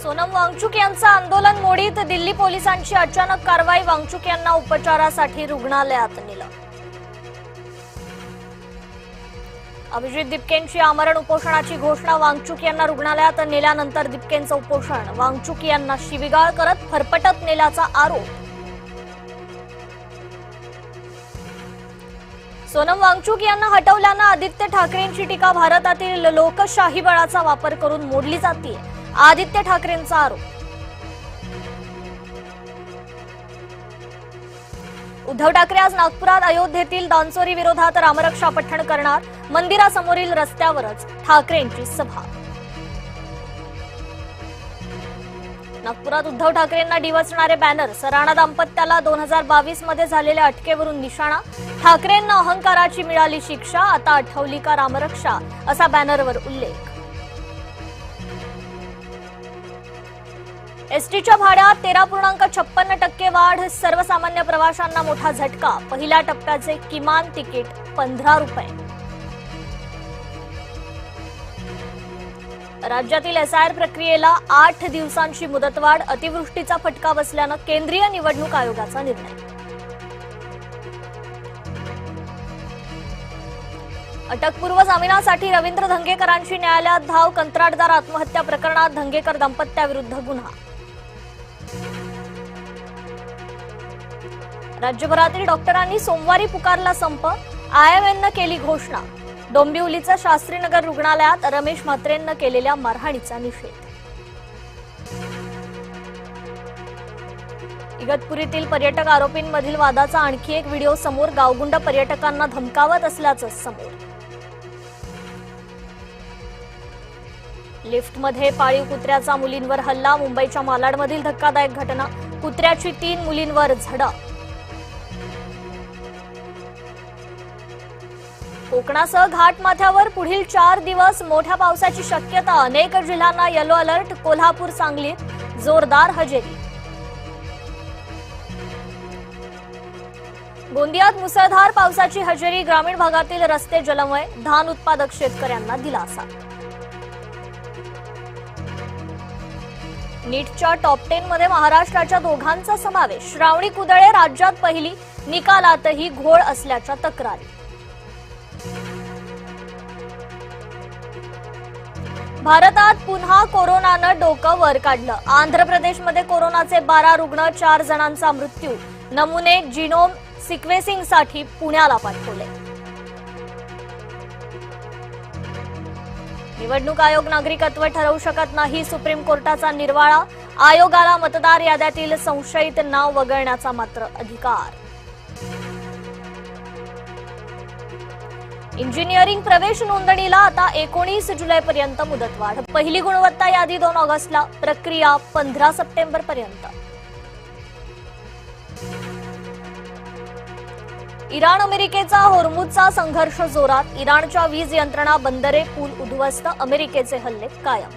सोनम वांगचुक यांचं आंदोलन मोडीत दिल्ली पोलिसांची अचानक कारवाई। वांगचुक यांना उपचारासाठी रुग्णालयात नेलं। अभिजित दिपकेंची आमरण उपोषणाची घोषणा। वांगचुक यांना रुग्णालयात नेल्यानंतर दिपकेंचं उपोषण। वांगचुक यांना शिवीगाळ करत फरफटत नेल्याचा आरोप। सोनम वांगचुक यांना हटवल्यानं आदित्य ठाकरेंची टीका। भारतातील लोकशाही बळाचा वापर करून मोडली जाते, आदित्य ठाकरेंचा आरोप। उद्धव ठाकरे आज नागपुरात अयोध्येतील दानचोरी विरोधात रामरक्षा पठण करणार। मंदिरासमोरील रस्त्यावरच ठाकरेंची सभा। नागपुरात उद्धव ठाकरेंना डिवचणारे बॅनर। राणा दाम्पत्याला 2022 मध्ये झालेल्या अटकेवरून निशाणा। ठाकरेंना अहंकाराची मिळाली शिक्षा, आता आठवली का रामरक्षा, असा बॅनरवर उल्लेख। एसटीच्या भाड्यात 13.56% वाढ। सर्वसामान्य प्रवाशांना मोठा झटका। पहिल्या टप्प्याचे किमान तिकीट 15 रुपये। राज्यातील एसआयआर प्रक्रियेला 8 दिवसांची मुदतवाढ। अतिवृष्टीचा फटका बसल्यानं केंद्रीय निवडणूक आयोगाचा निर्णय। अटकपूर्व जामिनासाठी रवींद्र धंगेकरांची न्यायालयात धाव। कंत्राटदार आत्महत्या प्रकरणात धंगेकर दाम्पत्याविरुद्ध गुन्हा। राज्यभरातील डॉक्टरांनी सोमवारी पुकारला संप। आयएमएनं केली घोषणा। डोंबिवलीच्या शास्त्रीनगर रुग्णालयात रमेश म्हात्रेंना केलेल्या मारहाणीचा निषेध। इगतपुरीतील पर्यटक आरोपींमधील वादाचा आणखी एक व्हिडिओ समोर। गावगुंड पर्यटकांना धमकावत असल्याचं समोर। लिफ्टमध्ये पाळीव कुत्र्याचा मुलींवर हल्ला। मुंबईच्या मालाडमधील धक्कादायक घटना। कुत्र्याची 3 मुलींवर झडप। कोकणासह घाटमाथ्यावर पुढील 4 दिवस मोठ्या पावसाची शक्यता। अनेक जिल्ह्यांना येलो अलर्ट। कोल्हापूर, सांगलीत जोरदार हजेरी। गोंदियात मुसळधार पावसाची हजेरी। ग्रामीण भागातील रस्ते जलमय। धान उत्पादक शेतकऱ्यांना दिलासा। नीटच्या टॉप 10 मध्ये महाराष्ट्राच्या दोघांचा समावेश। श्रावणी कुदळे राज्यात पहिली। निकालातही घोळ असल्याच्या तक्रारी। भारतात पुन्हा कोरोनानं डोकं वर काढलं। आंध्र प्रदेशमध्ये कोरोनाचे 12 रुग्ण, 4 जणांचा मृत्यू। नमुने जिनोम सिक्वेन्सिंगसाठी पुण्याला पाठवले। निवडणूक आयोग नागरिकत्व ठरवू शकत नाही, सुप्रीम कोर्टाचा निर्वाळा। आयोगाला मतदार याद्यातील संशयित नाव वगळण्याचा मात्र अधिकार। इंजिनिअरिंग प्रवेश नोंदणीला आता 19 जुलैपर्यंत मुदतवाढ। पहिली गुणवत्ता यादी 2 ऑगस्टला। प्रक्रिया 15 सप्टेंबरपर्यंत। इराण अमेरिकेचा होर्मुझचा संघर्ष जोरात। इराणच्या वीज यंत्रणा, बंदरे, पूल उद्ध्वस्त। अमेरिकेचे हल्ले कायम।